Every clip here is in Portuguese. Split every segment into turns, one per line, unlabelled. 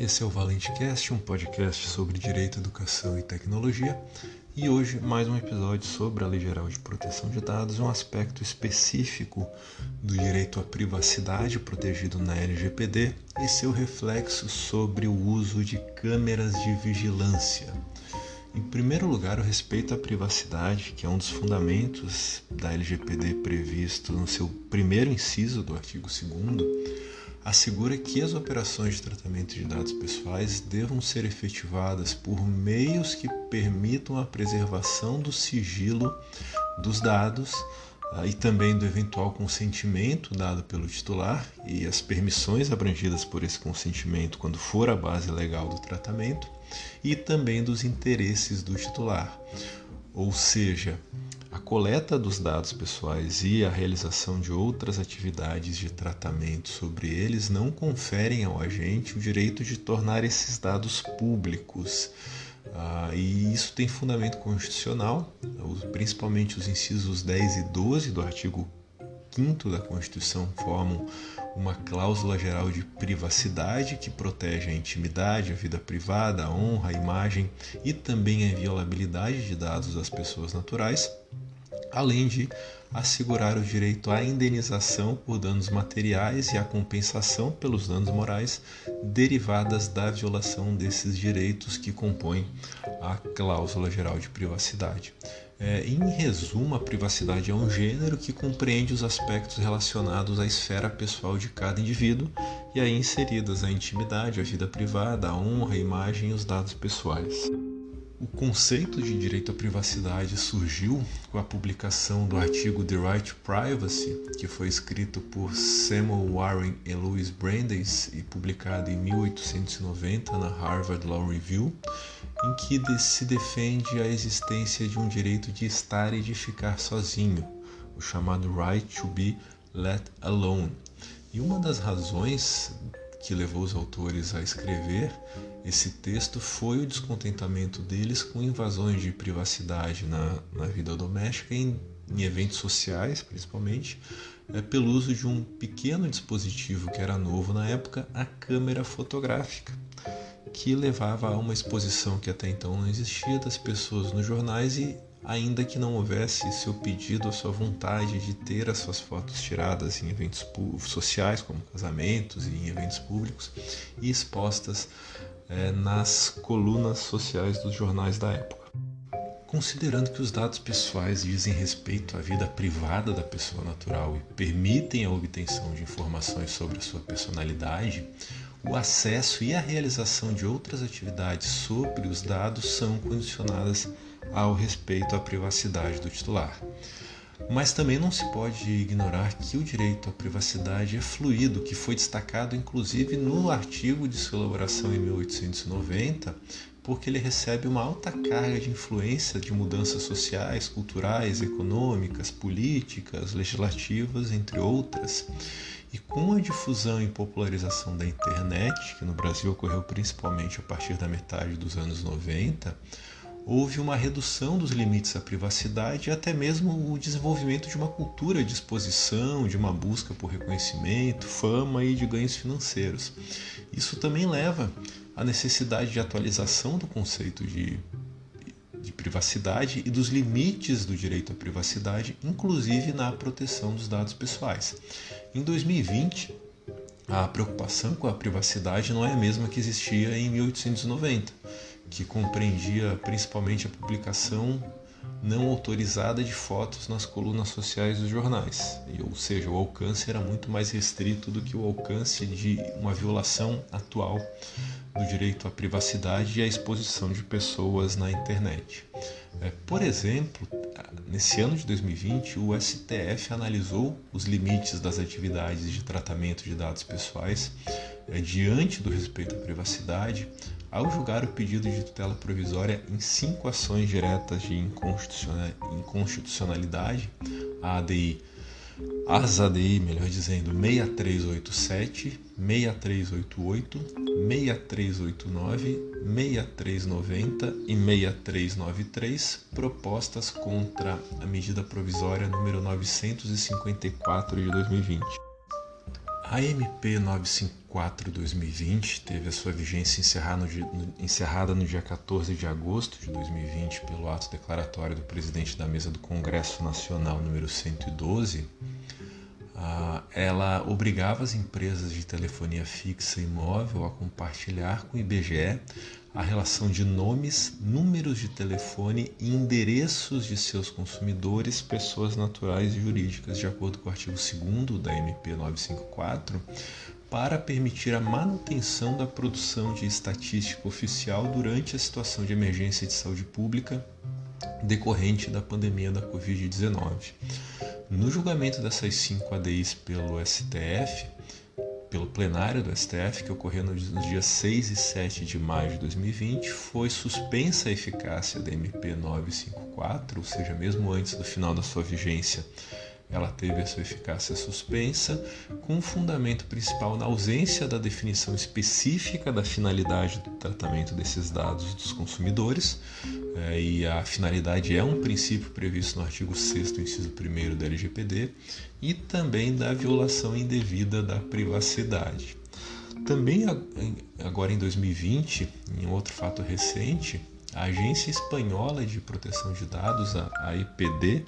Esse é o ValenteCast, um podcast sobre direito, educação e tecnologia. E hoje mais um episódio sobre a Lei Geral de Proteção de Dados, um aspecto específico do direito à privacidade protegido na LGPD e seu reflexo sobre o uso de câmeras de vigilância. Em primeiro lugar, o respeito à privacidade, que é um dos fundamentos da LGPD previsto no seu primeiro inciso do artigo 2º, assegura que as operações de tratamento de dados pessoais devam ser efetivadas por meios que permitam a preservação do sigilo dos dados e também do eventual consentimento dado pelo titular e as permissões abrangidas por esse consentimento quando for a base legal do tratamento e também dos interesses do titular, ou seja, a coleta dos dados pessoais e a realização de outras atividades de tratamento sobre eles não conferem ao agente o direito de tornar esses dados públicos. E isso tem fundamento constitucional, principalmente os incisos 10 e 12 do artigo 5º da Constituição formam uma cláusula geral de privacidade que protege a intimidade, a vida privada, a honra, a imagem e também a inviolabilidade de dados das pessoas naturais, além de assegurar o direito à indenização por danos materiais e à compensação pelos danos morais derivadas da violação desses direitos que compõem a cláusula geral de privacidade. Em resumo, a privacidade é um gênero que compreende os aspectos relacionados à esfera pessoal de cada indivíduo e aí inseridas a intimidade, a vida privada, a honra, a imagem e os dados pessoais. O conceito de direito à privacidade surgiu com a publicação do artigo The Right to Privacy, que foi escrito por Samuel Warren e Louis Brandeis e publicado em 1890 na Harvard Law Review, em que se defende a existência de um direito de estar e de ficar sozinho, o chamado Right to be let alone. E uma das razões que levou os autores a escrever esse texto foi o descontentamento deles com invasões de privacidade na vida doméstica e em eventos sociais, principalmente, pelo uso de um pequeno dispositivo que era novo na época, a câmera fotográfica, que levava a uma exposição que até então não existia das pessoas nos jornais e ainda que não houvesse seu pedido, a sua vontade de ter as suas fotos tiradas em eventos sociais, como casamentos e em eventos públicos, e expostas nas colunas sociais dos jornais da época. Considerando que os dados pessoais dizem respeito à vida privada da pessoa natural e permitem a obtenção de informações sobre a sua personalidade, o acesso e a realização de outras atividades sobre os dados são condicionadas ao respeito à privacidade do titular. Mas também não se pode ignorar que o direito à privacidade é fluido, que foi destacado inclusive no artigo de sua elaboração em 1890, porque ele recebe uma alta carga de influência de mudanças sociais, culturais, econômicas, políticas, legislativas, entre outras. E com a difusão e popularização da internet, que no Brasil ocorreu principalmente a partir da metade dos anos 90, houve uma redução dos limites à privacidade e até mesmo o desenvolvimento de uma cultura de exposição, de uma busca por reconhecimento, fama e de ganhos financeiros. Isso também leva à necessidade de atualização do conceito de privacidade e dos limites do direito à privacidade, inclusive na proteção dos dados pessoais. Em 2020, a preocupação com a privacidade não é a mesma que existia em 1890, que compreendia principalmente a publicação não autorizada de fotos nas colunas sociais dos jornais, ou seja, o alcance era muito mais restrito do que o alcance de uma violação atual do direito à privacidade e à exposição de pessoas na internet. Por exemplo, nesse ano de 2020, o STF analisou os limites das atividades de tratamento de dados pessoais diante do respeito à privacidade, ao julgar o pedido de tutela provisória em 5 ações diretas de inconstitucionalidade, as ADI, 6387, 6388, 6389, 6390 e 6393, propostas contra a medida provisória número 954 de 2020. A MP 954/2020 teve a sua vigência encerrada no dia 14 de agosto de 2020 pelo ato declaratório do presidente da Mesa do Congresso Nacional número 112. Ela obrigava as empresas de telefonia fixa e móvel a compartilhar com o IBGE a relação de nomes, números de telefone e endereços de seus consumidores, pessoas naturais e jurídicas, de acordo com o artigo 2º da MP 954, para permitir a manutenção da produção de estatística oficial durante a situação de emergência de saúde pública decorrente da pandemia da Covid-19. No julgamento dessas 5 ADIs pelo plenário do STF, que ocorreu nos dias 6 e 7 de maio de 2020, foi suspensa a eficácia da MP 954, ou seja, mesmo antes do final da sua vigência, ela teve a sua eficácia suspensa, com o fundamento principal na ausência da definição específica da finalidade do tratamento desses dados dos consumidores, e a finalidade é um princípio previsto no artigo 6º, inciso 1º da LGPD, e também da violação indevida da privacidade. Também agora em 2020, em outro fato recente, a Agência Espanhola de Proteção de Dados, a EPD,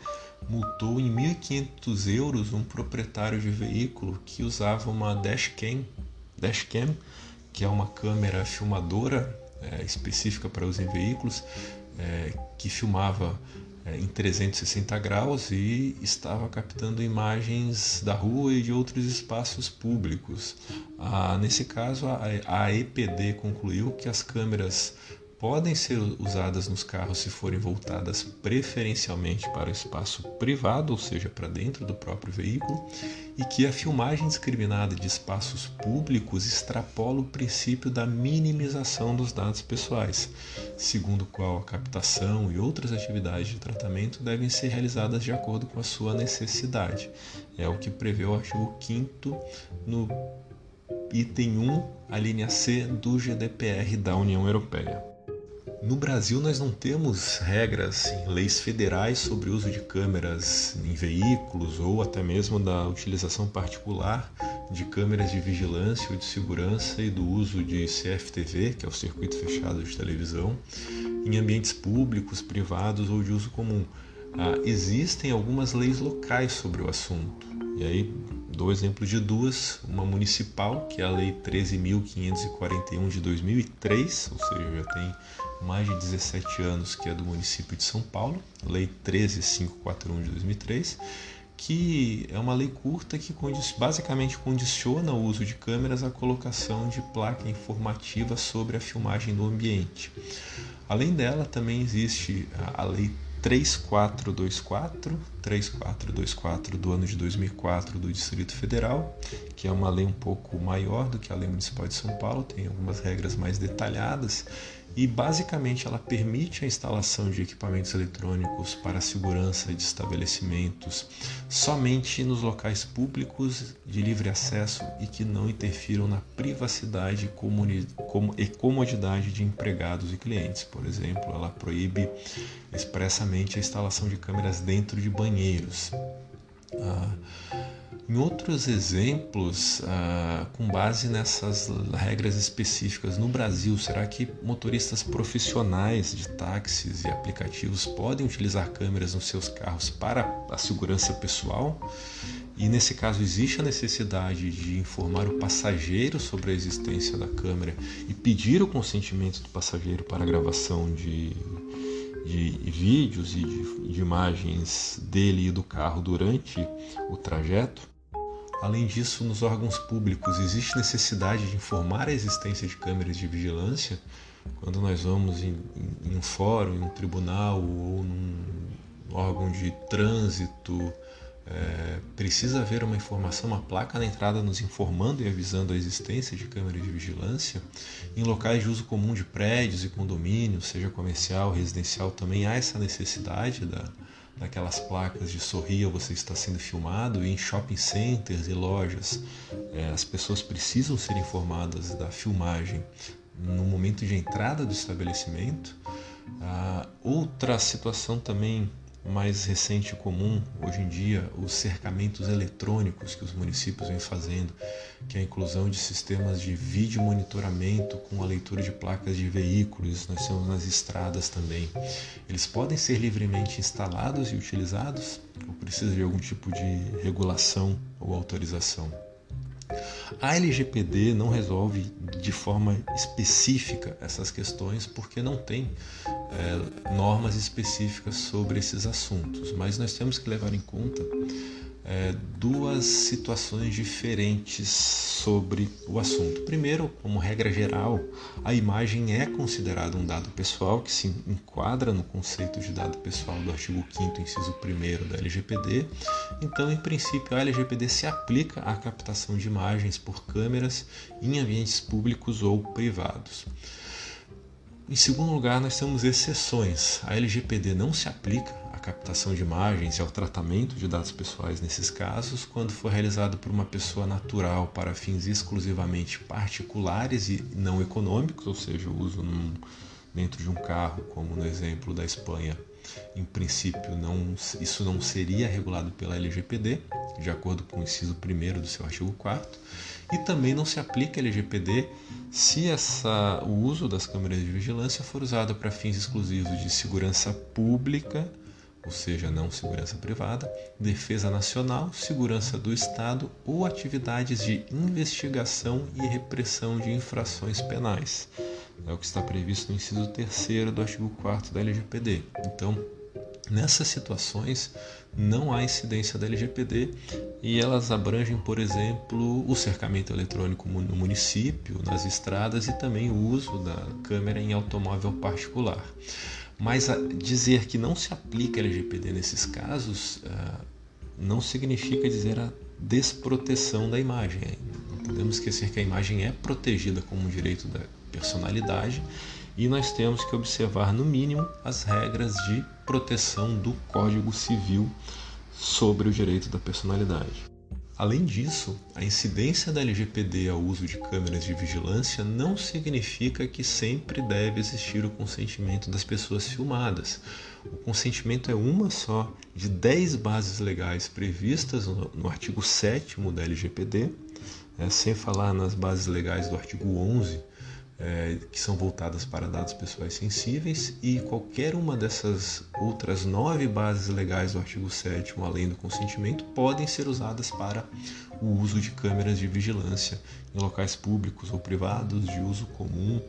multou em 1.500 euros um proprietário de veículo que usava uma dashcam, que é uma câmera filmadora específica para uso em veículos, que filmava em 360 graus e estava captando imagens da rua e de outros espaços públicos. Nesse caso, a EPD concluiu que as câmeras podem ser usadas nos carros se forem voltadas preferencialmente para o espaço privado, ou seja, para dentro do próprio veículo, e que a filmagem discriminada de espaços públicos extrapola o princípio da minimização dos dados pessoais, segundo o qual a captação e outras atividades de tratamento devem ser realizadas de acordo com a sua necessidade. É o que prevê o artigo 5º no item 1, a linha C do GDPR da União Europeia. No Brasil, nós não temos regras em leis federais sobre o uso de câmeras em veículos ou até mesmo da utilização particular de câmeras de vigilância ou de segurança e do uso de CFTV, que é o circuito fechado de televisão, em ambientes públicos, privados ou de uso comum. Existem algumas leis locais sobre o assunto. E aí, dou exemplo de duas, uma municipal, que é a Lei 13.541 de 2003, ou seja, já tem mais de 17 anos, que é do município de São Paulo, Lei 13.541 de 2003, que é uma lei curta que basicamente condiciona o uso de câmeras à colocação de placa informativa sobre a filmagem do ambiente. Além dela, também existe a Lei 3424 do ano de 2004 do Distrito Federal, que é uma lei um pouco maior do que a Lei Municipal de São Paulo, tem algumas regras mais detalhadas e basicamente ela permite a instalação de equipamentos eletrônicos para a segurança de estabelecimentos somente nos locais públicos de livre acesso e que não interfiram na privacidade e comodidade de empregados e clientes. Por exemplo, ela proíbe expressamente a instalação de câmeras dentro de banheiros. Em outros exemplos, com base nessas regras específicas no Brasil, será que motoristas profissionais de táxis e aplicativos podem utilizar câmeras nos seus carros para a segurança pessoal? E nesse caso existe a necessidade de informar o passageiro sobre a existência da câmera e pedir o consentimento do passageiro para a gravação de vídeos e de imagens dele e do carro durante o trajeto. Além disso, nos órgãos públicos existe necessidade de informar a existência de câmeras de vigilância. Quando nós vamos em um fórum, em um tribunal ou num órgão de trânsito, precisa haver uma informação, uma placa na entrada nos informando e avisando a existência de câmeras de vigilância. Em locais de uso comum de prédios e condomínios, seja comercial, residencial, também há essa necessidade daquelas placas de sorria, você está sendo filmado. E em shopping centers e lojas, as pessoas precisam ser informadas da filmagem no momento de entrada do estabelecimento. Outra situação também mais recente e comum hoje em dia os cercamentos eletrônicos que os municípios vêm fazendo, que é a inclusão de sistemas de vídeo monitoramento com a leitura de placas de veículos. Nós temos nas estradas também. Eles podem ser livremente instalados e utilizados ou precisa de algum tipo de regulação ou autorização? A LGPD não resolve de forma específica essas questões porque não tem normas específicas sobre esses assuntos, mas nós temos que levar em conta duas situações diferentes sobre o assunto. Primeiro, como regra geral, a imagem é considerada um dado pessoal que se enquadra no conceito de dado pessoal do artigo 5º, inciso 1º da LGPD. Então, em princípio, a LGPD se aplica à captação de imagens por câmeras em ambientes públicos ou privados. Em segundo lugar, nós temos exceções. A LGPD não se aplica à captação de imagens e ao tratamento de dados pessoais nesses casos, quando for realizado por uma pessoa natural para fins exclusivamente particulares e não econômicos, ou seja, o uso dentro de um carro, como no exemplo da Espanha. Em princípio, isso não seria regulado pela LGPD, de acordo com o inciso 1º do seu artigo 4º, e também não se aplica a LGPD se o uso das câmeras de vigilância for usado para fins exclusivos de segurança pública, ou seja, não segurança privada, defesa nacional, segurança do Estado ou atividades de investigação e repressão de infrações penais. É o que está previsto no inciso 3º do artigo 4º da LGPD. Então, nessas situações, não há incidência da LGPD e elas abrangem, por exemplo, o cercamento eletrônico no município, nas estradas e também o uso da câmera em automóvel particular. Mas dizer que não se aplica a LGPD nesses casos não significa dizer a desproteção da imagem. Não podemos esquecer que a imagem é protegida como um direito da personalidade e nós temos que observar, no mínimo, as regras de proteção do Código Civil sobre o direito da personalidade. Além disso, a incidência da LGPD ao uso de câmeras de vigilância não significa que sempre deve existir o consentimento das pessoas filmadas. O consentimento é uma só de 10 bases legais previstas no artigo 7º da LGPD, sem falar nas bases legais do artigo 11, que são voltadas para dados pessoais sensíveis, e qualquer uma dessas outras 9 bases legais do artigo 7º, além do consentimento, podem ser usadas para o uso de câmeras de vigilância em locais públicos ou privados de uso comum,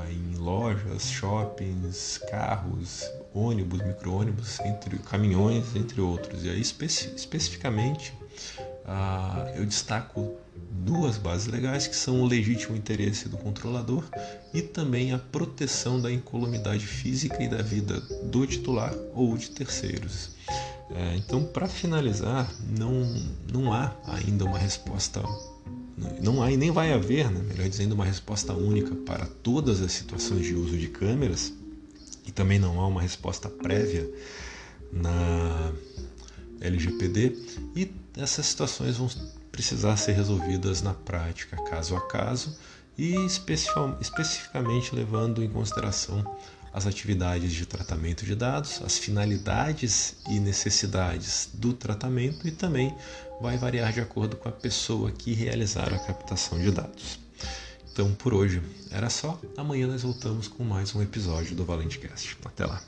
em lojas, shoppings, carros, ônibus, micro-ônibus, caminhões, entre outros. E aí, especificamente, eu destaco 2 bases legais que são o legítimo interesse do controlador e também a proteção da incolumidade física e da vida do titular ou de terceiros. Então, para finalizar, não há ainda uma resposta, não há e nem vai haver, melhor dizendo, uma resposta única para todas as situações de uso de câmeras, e também não há uma resposta prévia na LGPD, e essas situações vão precisar ser resolvidas na prática, caso a caso, e especificamente levando em consideração as atividades de tratamento de dados, as finalidades e necessidades do tratamento, e também vai variar de acordo com a pessoa que realizar a captação de dados. Então, por hoje era só. Amanhã nós voltamos com mais um episódio do ValenteCast. Até lá!